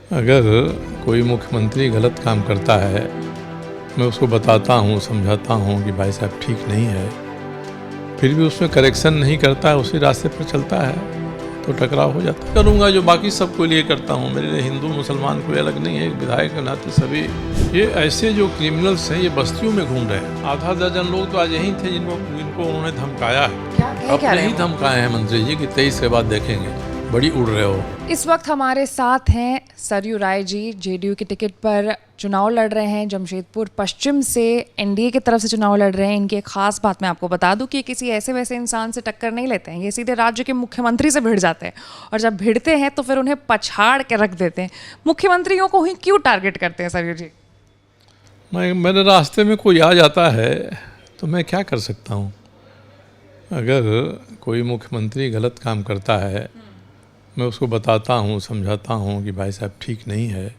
अगर कोई मुख्यमंत्री गलत काम करता है, मैं उसको बताता हूँ, समझाता हूँ कि भाई साहब ठीक नहीं है, फिर भी उसमें करेक्शन नहीं करता है, उसी रास्ते पर चलता है तो टकराव हो जाता है। करूँगा जो बाकी सबको लिए करता हूँ, मेरे लिए हिंदू मुसलमान कोई अलग नहीं है, एक विधायक के नाते सभी। ये ऐसे जो क्रिमिनल्स हैं ये बस्तियों में घूम रहे हैं। आधा दर्जन लोग तो आज यही थे जिनको उन्होंने धमकाया है। अपने ही धमकाए हैं मंत्री जी कि 23 के बाद देखेंगे, बड़ी उड़ रहे हो। इस वक्त हमारे साथ हैं सरयू राय जी, जेडीयू के टिकट पर चुनाव लड़ रहे हैं, जमशेदपुर पश्चिम से एनडीए की तरफ से चुनाव लड़ रहे हैं। इनकी एक खास बात मैं आपको बता दूं कि किसी ऐसे वैसे इंसान से टक्कर नहीं लेते हैं, ये सीधे राज्य के मुख्यमंत्री से भिड़ जाते हैं और जब भिड़ते हैं तो फिर उन्हें पछाड़ के रख देते हैं। मुख्यमंत्रियों को ही क्यों टारगेट करते हैं सरयू जी? मेरे रास्ते में कोई आ जाता है तो मैं क्या कर सकता हूँ। अगर कोई मुख्यमंत्री गलत काम करता है, मैं उसको बताता हूँ, समझाता हूँ कि भाई साहब ठीक नहीं है,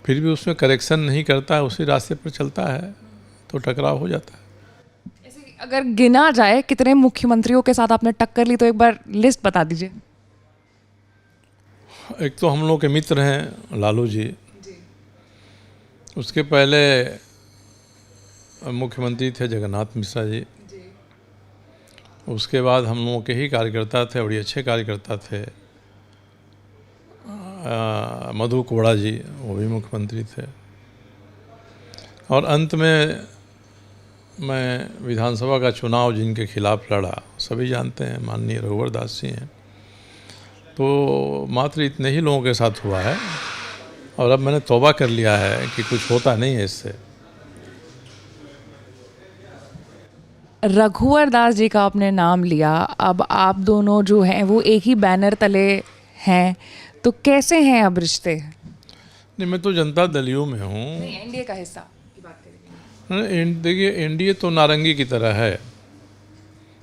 फिर भी उसमें करेक्शन नहीं करता है, उसी रास्ते पर चलता है तो टकराव हो जाता है। ऐसे अगर गिना जाए कितने मुख्यमंत्रियों के साथ आपने टक्कर ली तो एक बार लिस्ट बता दीजिए। एक तो हम लोग के मित्र हैं लालू जी, उसके पहले मुख्यमंत्री थे जगन्नाथ मिश्रा जी, उसके बाद हम लोगों के ही कार्यकर्ता थे, बड़े अच्छे कार्यकर्ता थे, मधु कोड़ा जी, वो भी मुख्यमंत्री थे। और अंत में मैं विधानसभा का चुनाव जिनके खिलाफ लड़ा, सभी जानते हैं, माननीय रघुवर दास जी हैं। तो मात्र इतने ही लोगों के साथ हुआ है और अब मैंने तौबा कर लिया है कि कुछ होता नहीं है इससे। रघुवर दास जी का आपने नाम लिया, अब आप दोनों जो हैं वो एक ही बैनर तले हैं, तो कैसे हैं अब रिश्ते? नहीं, मैं तो जनता दलियों में हूँ। एनडीए का हिस्सा की बात करेंगे। देखिए, एनडीए तो नारंगी की तरह है,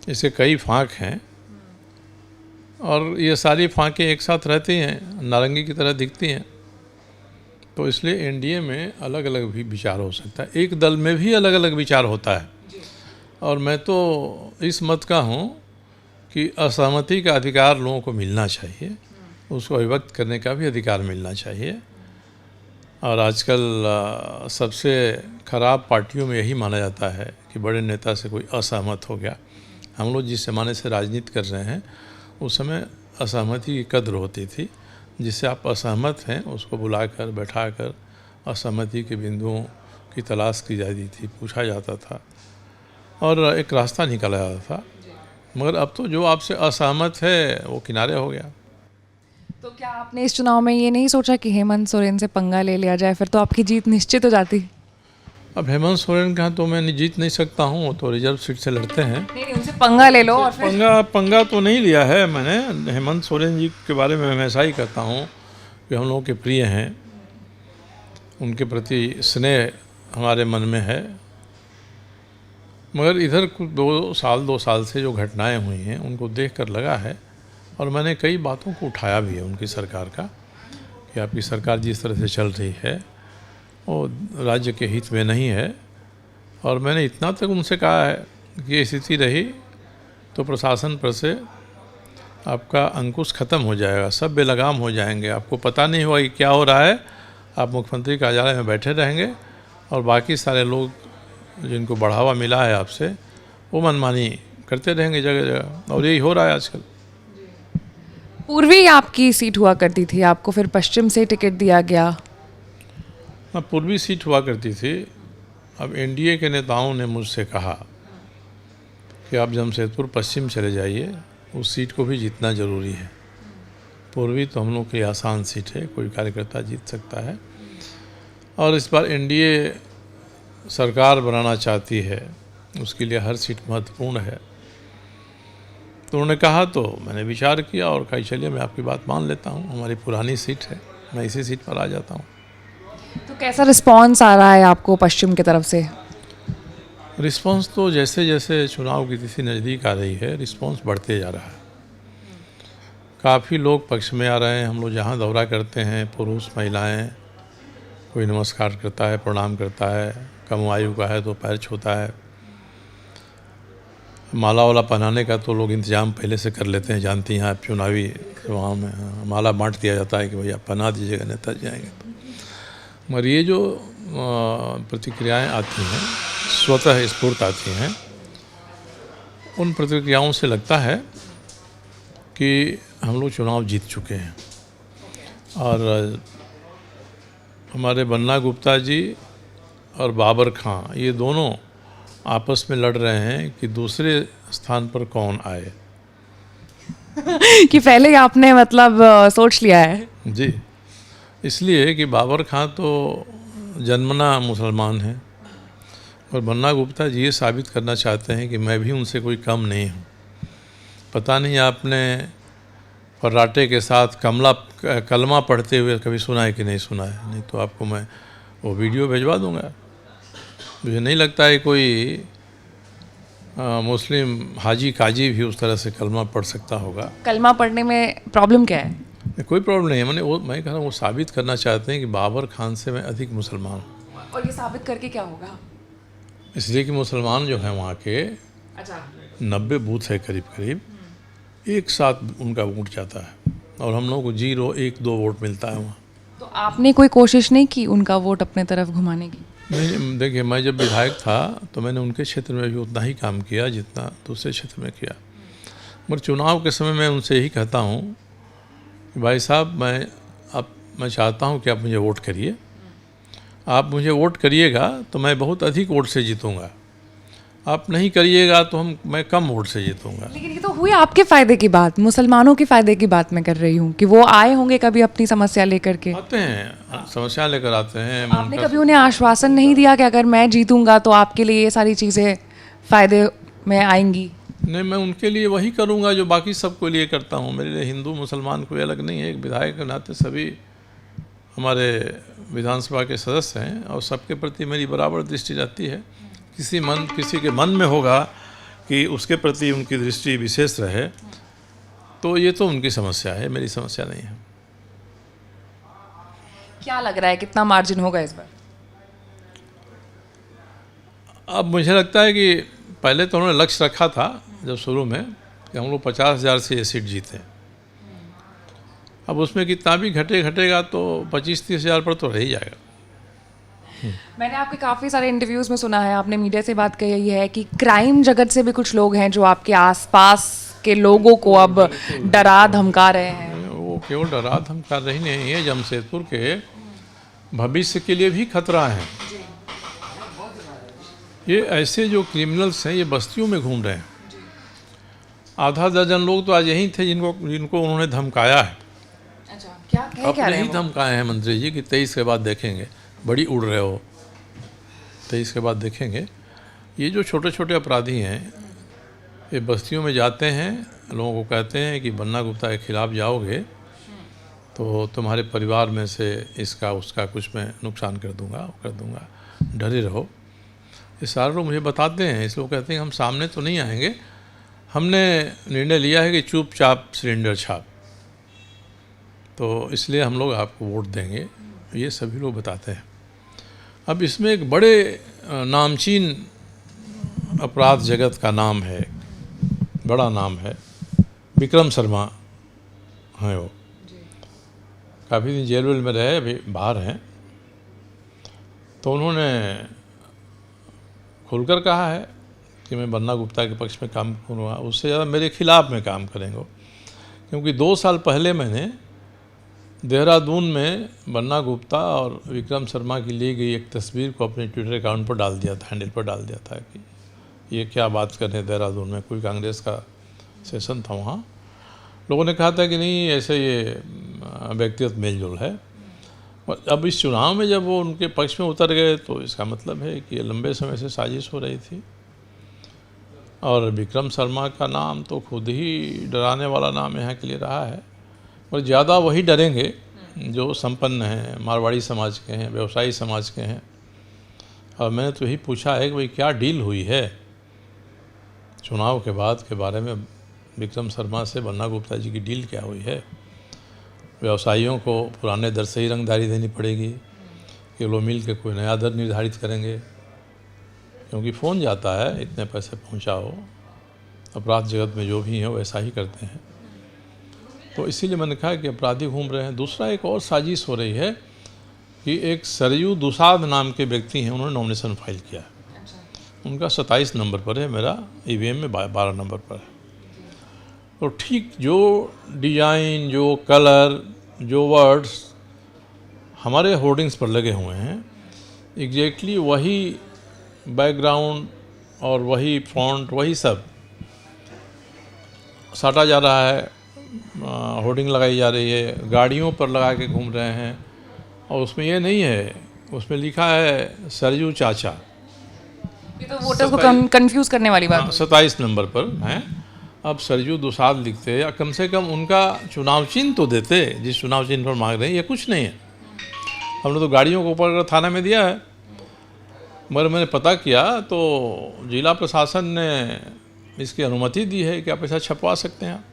इसके कई फांक हैं और ये सारी फांकें एक साथ रहती हैं, नारंगी की तरह दिखती हैं। तो इसलिए एनडीए में अलग अलग भी विचार हो सकता है, एक दल में भी अलग अलग विचार होता है। और मैं तो इस मत का हूँ कि असहमति का अधिकार लोगों को मिलना चाहिए, उसको अभिव्यक्त करने का भी अधिकार मिलना चाहिए। और आजकल सबसे ख़राब पार्टियों में यही माना जाता है कि बड़े नेता से कोई असहमत हो गया। हम लोग जिस ज़माने से राजनीति कर रहे हैं उस समय असहमति की कद्र होती थी, जिससे आप असहमत हैं उसको बुलाकर बैठाकर असहमति के बिंदुओं की तलाश की जाती थी, पूछा जाता था और एक रास्ता निकाला जाता था। मगर अब तो जो आपसे असहमत है वो किनारे हो गया। तो क्या आपने इस चुनाव में ये नहीं सोचा कि हेमंत सोरेन से पंगा ले लिया जाए, फिर तो आपकी जीत निश्चित हो जाती? अब हेमंत सोरेन का तो मैं जीत नहीं सकता हूँ, वो तो रिजर्व सीट से लड़ते हैं। नहीं, उनसे पंगा ले लो और फिर पंगा तो नहीं लिया है मैंने। हेमंत सोरेन जी के बारे में हमेशा ही कहता हूँ कि हम लोगों के प्रिय हैं, उनके प्रति स्नेह हमारे मन में है। मगर इधर कुछ 2 साल से जो घटनाएं हुई हैं उनको देखकर लगा है, और मैंने कई बातों को उठाया भी है उनकी सरकार का, कि आपकी सरकार जिस तरह से चल रही है वो राज्य के हित में नहीं है। और मैंने इतना तक उनसे कहा है कि ये स्थिति रही तो प्रशासन पर से आपका अंकुश ख़त्म हो जाएगा, सब बेलगाम हो जाएंगे, आपको पता नहीं होगा कि क्या हो रहा है। आप मुख्यमंत्री कार्यालय में बैठे रहेंगे और बाकी सारे लोग जिनको बढ़ावा मिला है आपसे वो मनमानी करते रहेंगे जगह जगह, और यही हो रहा है आजकल। पूर्वी आपकी सीट हुआ करती थी, आपको फिर पश्चिम से टिकट दिया गया। हाँ, पूर्वी सीट हुआ करती थी। अब एनडीए के नेताओं ने मुझसे कहा कि आप जमशेदपुर पश्चिम चले जाइए, उस सीट को भी जीतना ज़रूरी है। पूर्वी तो हम लोग की आसान सीट है, कोई कार्यकर्ता जीत सकता है, और इस बार एनडीए सरकार बनाना चाहती है, उसके लिए हर सीट महत्वपूर्ण है। तो उन्होंने कहा तो मैंने विचार किया और कहा चलिए मैं आपकी बात मान लेता हूँ, हमारी पुरानी सीट है, मैं इसी सीट पर आ जाता हूँ। तो कैसा रिस्पॉन्स आ रहा है आपको पश्चिम की तरफ से? रिस्पांस तो जैसे जैसे चुनाव की तिथि नज़दीक आ रही है रिस्पांस बढ़ते जा रहा है। काफ़ी लोग पक्ष में आ रहे हैं। हम लोग जहाँ दौरा करते हैं, पुरुष महिलाएं, कोई नमस्कार करता है, प्रणाम करता है, कम आयु का है तो पैर छूता है। माला वाला पहनाने का तो लोग इंतज़ाम पहले से कर लेते हैं, जानती हैं आप, चुनावी वहाँ में माला बांट दिया जाता है कि भैया पहना दीजिएगा, नेता जाएंगे तो। मगर ये जो प्रतिक्रियाएं आती हैं, स्वतः स्फूर्त आती हैं, उन प्रतिक्रियाओं से लगता है कि हम लोग चुनाव जीत चुके हैं। और हमारे बन्ना गुप्ता जी और बाबर खां, ये दोनों आपस में लड़ रहे हैं कि दूसरे स्थान पर कौन आए। कि पहले ही आपने मतलब सोच लिया है। जी, इसलिए कि बाबर खां तो जन्मना मुसलमान हैं और बन्ना गुप्ता जी ये साबित करना चाहते हैं कि मैं भी उनसे कोई कम नहीं हूँ। पता नहीं आपने फर्राटे के साथ कलमा पढ़ते हुए कभी सुना है कि नहीं सुना है, नहीं तो आपको मैं वो वीडियो भिजवा दूंगा। मुझे नहीं लगता है कोई मुस्लिम हाजी काजी भी उस तरह से कलमा पढ़ सकता होगा। कलमा पढ़ने में प्रॉब्लम क्या है? कोई प्रॉब्लम नहीं है, मैं कह रहा हूँ वो साबित करना चाहते हैं कि बाबर खान से मैं अधिक मुसलमान हूँ। और ये साबित करके क्या होगा? इसलिए कि मुसलमान जो हैं वहाँ के 90 बूथ है करीब करीब, एक साथ उनका वोट जाता है और हम लोग को 0-1-2 वोट मिलता है वहाँ। तो आपने कोई कोशिश नहीं की उनका वोट अपने तरफ घुमाने की? नहीं, देखिए मैं जब विधायक था तो मैंने उनके क्षेत्र में भी उतना ही काम किया जितना दूसरे क्षेत्र में किया। मगर चुनाव के समय मैं उनसे यही कहता हूँ कि भाई साहब, मैं चाहता हूँ कि आप मुझे वोट करिए। आप मुझे वोट करिएगा तो मैं बहुत अधिक वोट से जीतूँगा, आप नहीं करिएगा तो मैं कम वोट से जीतूँगा। लेकिन ये तो हुई आपके फ़ायदे की बात, मुसलमानों के फ़ायदे की बात मैं कर रही हूँ कि वो आए होंगे कभी अपनी समस्या लेकर के। आते हैं, समस्या लेकर आते हैं। आपने कभी उन्हें आश्वासन नहीं दिया कि अगर मैं जीतूँगा तो आपके लिए ये सारी चीज़ें फ़ायदे में आएंगी? नहीं, मैं उनके लिए वही करूँगा जो बाकी सबके लिए करता हूँ। मेरे लिए हिंदू मुसलमान कोई अलग नहीं है। एक विधायक के नाते सभी हमारे विधानसभा के सदस्य हैं और सबके प्रति मेरी बराबर दृष्टि रहती है। किसी के मन में होगा कि उसके प्रति उनकी दृष्टि विशेष रहे तो ये तो उनकी समस्या है, मेरी समस्या नहीं है। क्या लग रहा है कितना मार्जिन होगा इस बार? अब मुझे लगता है कि पहले तो उन्होंने लक्ष्य रखा था जब शुरू में कि हम लोग 50,000 से ये सीट जीते। अब उसमें कितना भी घटेगा तो 25-30 हज़ार पर तो रह ही जाएगा। मैंने आपके काफ़ी सारे इंटरव्यूज़ में सुना है, आपने मीडिया से बात कही है कि क्राइम जगत से भी कुछ लोग हैं जो आपके आसपास के लोगों को अब डरा धमका रहे हैं। वो केवल डरा धमका रही नहीं है, जमशेदपुर के भविष्य के लिए भी खतरा है। ये ऐसे जो क्रिमिनल्स हैं ये बस्तियों में घूम रहे हैं। आधा दर्जन लोग तो आज यही थे जिनको उन्होंने धमकाया है। अच्छा, क्या अपने ही धमकाए हैं मंत्री जी कि 23 के बाद देखेंगे, बड़ी उड़ रहे हो, 23 के बाद देखेंगे। ये जो छोटे छोटे अपराधी हैं ये बस्तियों में जाते हैं, लोगों को कहते हैं कि बन्ना गुप्ता के खिलाफ जाओगे तो तुम्हारे परिवार में से इसका उसका कुछ मैं नुकसान कर दूंगा, डरे रहो। ये सारे लोग मुझे बताते हैं, इसलिए वो कहते हैं हम सामने तो नहीं आएंगे, हमने निर्णय लिया है कि चुपचाप सिलेंडर छाप, तो इसलिए हम लोग आपको वोट देंगे, ये सभी लोग बताते हैं। अब इसमें एक बड़े नामचीन अपराध जगत का नाम है, बड़ा नाम है, विक्रम शर्मा हैं। वो काफ़ी दिन जेल वेल में रहे, अभी बाहर हैं। तो उन्होंने खुलकर कहा है कि मैं बन्ना गुप्ता के पक्ष में काम करूँगा, उससे ज़्यादा मेरे खिलाफ में काम करेंगे। क्योंकि 2 साल पहले मैंने देहरादून में बन्ना गुप्ता और विक्रम शर्मा की ली गई एक तस्वीर को अपने ट्विटर अकाउंट पर डाल दिया था, हैंडल पर डाल दिया था कि ये क्या बात कर रहे हैं। देहरादून में कोई कांग्रेस का सेशन था, वहाँ लोगों ने कहा था कि नहीं ऐसे ये व्यक्तिगत मेलजोल है। अब इस चुनाव में जब वो उनके पक्ष में उतर गए तो इसका मतलब है कि ये लंबे समय से साजिश हो रही थी। और विक्रम शर्मा का नाम तो खुद ही डराने वाला नाम यहाँ के लिए रहा है, और ज़्यादा वही डरेंगे जो संपन्न हैं, मारवाड़ी समाज के हैं, व्यवसायी समाज के हैं। और मैंने तो यही पूछा है कि भाई क्या डील हुई है चुनाव के बाद के बारे में, विक्रम शर्मा से बन्ना गुप्ता जी की डील क्या हुई है। व्यवसायियों को पुराने दर से ही रंगदारी देनी पड़ेगी कि लोग मिल के कोई नया दर निर्धारित करेंगे, क्योंकि फ़ोन जाता है इतने पैसे पहुंचाओ, अपराध जगत में जो भी हैं वैसा ही करते हैं। तो इसीलिए मैंने कहा कि अपराधी घूम रहे हैं। दूसरा एक और साजिश हो रही है कि एक सरयू दुसाद नाम के व्यक्ति हैं, उन्होंने नॉमिनेशन फाइल किया है। उनका 27 नंबर पर है, मेरा ईवीएम में 12 नंबर पर है। तो ठीक जो डिजाइन, जो कलर, जो वर्ड्स हमारे होर्डिंग्स पर लगे हुए हैं, एग्जैक्टली वही बैकग्राउंड और वही फॉन्ट, वही सब साटा जा रहा है। होर्डिंग लगाई जा रही है, गाड़ियों पर लगा के घूम रहे हैं, और उसमें ये नहीं है, उसमें लिखा है सरयू चाचा। ये तो वोटर्स को कंफ्यूज करने वाली बात है। 27 नंबर पर हैं। अब सरयू दुसाद लिखते, या कम से कम उनका चुनाव चिन्ह तो देते, जिस चुनाव चिन्ह पर मांग रहे हैं। ये कुछ नहीं है। हमने तो गाड़ियों को ऊपर थाना में दिया है, मगर मैंने पता किया तो जिला प्रशासन ने इसकी अनुमति दी है कि आप ऐसा छपवा सकते हैं।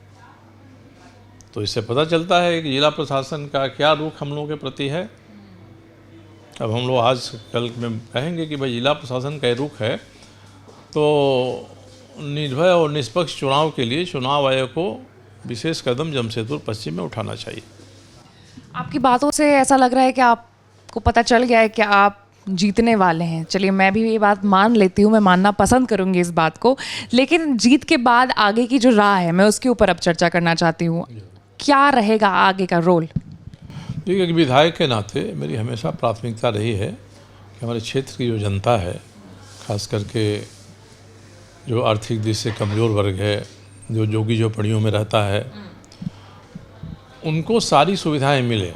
तो इससे पता चलता है कि जिला प्रशासन का क्या रुख हम लोगों के प्रति है। अब हम लोग आज कल में कहेंगे कि भाई जिला प्रशासन का रुख है, तो निर्भय और निष्पक्ष चुनाव के लिए चुनाव आयोग को विशेष कदम जमशेदपुर पश्चिम में उठाना चाहिए। आपकी बातों से ऐसा लग रहा है कि आपको पता चल गया है कि आप जीतने वाले हैं। चलिए, मैं भी ये बात मान लेती हूँ, मैं मानना पसंद करूँगी इस बात को। लेकिन जीत के बाद आगे की जो राह है, मैं उसके ऊपर अब चर्चा करना चाहती हूँ। क्या रहेगा आगे का रोल? देखिए, एक विधायक के नाते मेरी हमेशा प्राथमिकता रही है कि हमारे क्षेत्र की जो जनता है, खास करके जो आर्थिक दृष्टि से कमज़ोर वर्ग है, जो झुग्गी झोपड़ियों में रहता है, उनको सारी सुविधाएं मिले।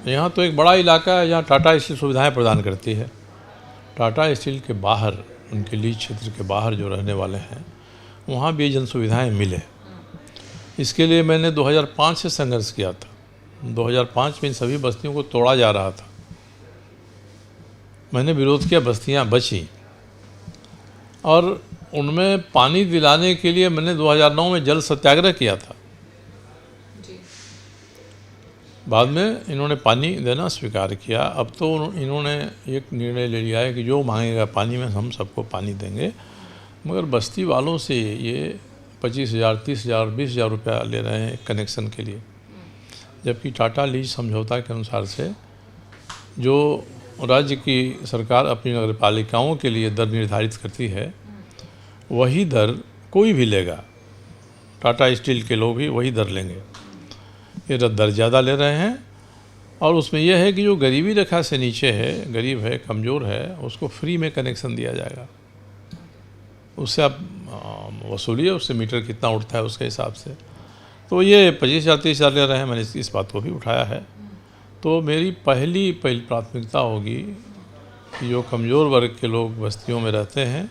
यहाँ तो एक बड़ा इलाका है जहाँ टाटा स्टील सुविधाएं प्रदान करती है। टाटा स्टील के बाहर, उनके लीज क्षेत्र के बाहर जो रहने वाले हैं, वहाँ भी जन सुविधाएँ मिले। इसके लिए मैंने 2005 से संघर्ष किया था। 2005 में इन सभी बस्तियों को तोड़ा जा रहा था। मैंने विरोध किया, बस्तियां बची, और उनमें पानी दिलाने के लिए मैंने 2009 में जल सत्याग्रह किया था। बाद में इन्होंने पानी देना स्वीकार किया। अब तो इन्होंने एक निर्णय ले लिया है कि जो मांगेगा पानी में हम सबको पानी देंगे, मगर बस्ती वालों से ये 25,000, 30,000, 20,000 रुपया ले रहे हैं कनेक्शन के लिए। जबकि टाटा लीज समझौता के अनुसार से जो राज्य की सरकार अपनी नगरपालिकाओं के लिए दर निर्धारित करती है, वही दर कोई भी लेगा। टाटा स्टील के लोग भी वही दर लेंगे। ये दर ज़्यादा ले रहे हैं, और उसमें यह है कि जो गरीबी रेखा से नीचे है, गरीब है, कमज़ोर है, उसको फ्री में कनेक्शन दिया जाएगा। उससे आप वसूलिए, उससे मीटर कितना उठता है उसके हिसाब से। तो ये 25,000, 30,000 ले रहे हैं। मैंने इस बात को भी उठाया है। तो मेरी पहली प्राथमिकता होगी कि जो कमज़ोर वर्ग के लोग बस्तियों में रहते हैं,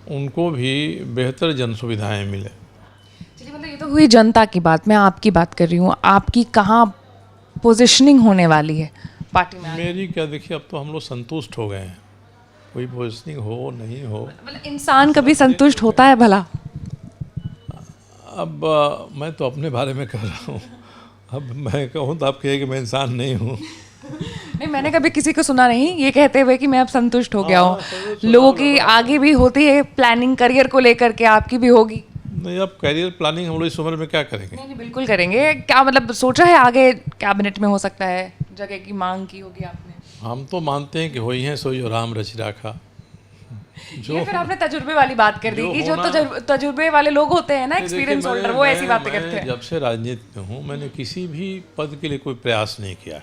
उनको भी बेहतर जन सुविधाएँ मिले। चलिए, मतलब ये तो हुई जनता की बात, मैं आपकी बात कर रही हूँ। आपकी कहाँ पोजीशनिंग होने वाली है पार्टी में? मेरी क्या, देखिए, अब तो हम लोग संतुष्ट हो गए हैं। कोई पोजीशनिंग हो नहीं हो, मतलब इंसान कभी संतुष्ट होता है भला? अब मैं तो अपने बारे में कह रहा हूँ। अब मैं कहूँ तो आप कहिए कि मैं इंसान नहीं हूँ। नहीं, मैंने कभी किसी को सुना नहीं ये कहते हुए कि मैं अब संतुष्ट हो गया हूँ। लोगों की आगे भी होती है प्लानिंग करियर को लेकर के, आपकी भी होगी। नहीं, अब करियर प्लानिंग हम लोग इस उम्र में क्या करेंगे? नहीं, बिल्कुल करेंगे। क्या मतलब सोचा है आगे कैबिनेट में हो सकता है, जगह की मांग की होगी आपने? हम तो मानते हैं कि होई हैं सोई जो राम रचि राखा। ये फिर आपने तजुर्बे वाली बात कर दी कि जो तजुर्बे वाले लोग होते हैं ना, एक्सपीरियंस होल्डर, वो ऐसी बातें करते हैं। जब से राजनीति में हूँ, मैंने किसी भी पद के लिए कोई प्रयास नहीं किया।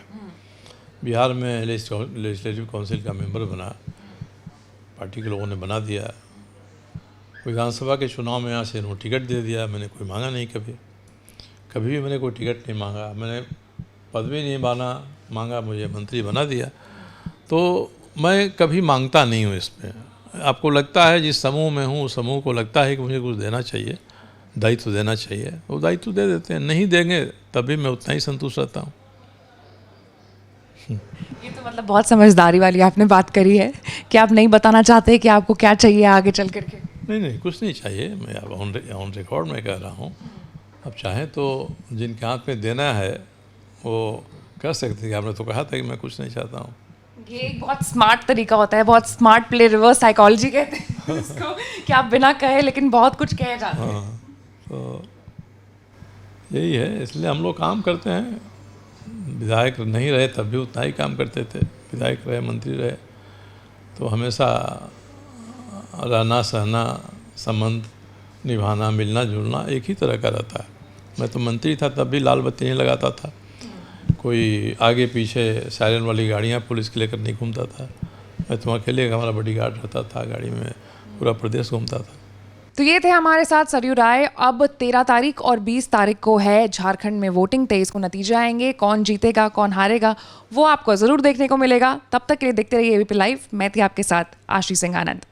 बिहार में लेजिस्लेटिव काउंसिल का मेंबर बना, पार्टी के लोगों ने बना दिया। विधानसभा के चुनाव में यहाँ से इन्होंने टिकट दे दिया। मैंने कोई मांगा नहीं, कभी भी मैंने कोई टिकट नहीं मांगा। मैंने पद भी नहीं मांगा, मुझे मंत्री बना दिया। तो मैं कभी मांगता नहीं हूँ इसमें। आपको लगता है जिस समूह में हूँ, उस समूह को लगता है कि मुझे कुछ देना चाहिए, दायित्व देना चाहिए, वो दायित्व दे देते हैं। नहीं देंगे तभी मैं उतना ही संतुष्ट रहता हूँ। ये तो मतलब बहुत समझदारी वाली आपने बात करी है कि आप नहीं बताना चाहते कि आपको क्या चाहिए आगे चल करके। नहीं, कुछ नहीं चाहिए। मैं अब ऑन रिकॉर्ड में कह रहा हूँ। अब चाहें तो जिनके हाथ में देना है वो कर सकते हैं। आपने तो कहा था कि मैं कुछ नहीं चाहता हूँ। ये एक बहुत स्मार्ट तरीका होता है, बहुत स्मार्ट प्ले, रिवर्स साइकोलॉजी कहते हैं। इसको कि आप बिना कहे लेकिन बहुत कुछ कहे जाते हैं। हाँ, तो यही है, इसलिए हम लोग काम करते हैं। विधायक नहीं रहे तब भी उतना ही काम करते थे, विधायक रहे, मंत्री रहे, तो हमेशा रहना सहना, संबंध निभाना, मिलना जुलना एक ही तरह का रहता है। मैं तो मंत्री था तब भी लाल बत्ती नहीं लगाता था, कोई आगे पीछे सायरन वाली गाड़ियाँ पुलिस के लेकर नहीं घूमता था। मैं तो अकेले, हमारा बॉडीगार्ड रहता था, गाड़ी में पूरा प्रदेश घूमता था। तो ये थे हमारे साथ सरयू राय। अब 13 तारीख और 20 तारीख को है झारखंड में वोटिंग, 23 को नतीजे आएंगे। कौन जीतेगा कौन हारेगा वो आपको ज़रूर देखने को मिलेगा। तब तक के लिए देखते रहिए एबीपी लाइव। मैं थी आपके साथ आशी सिंह आनंद।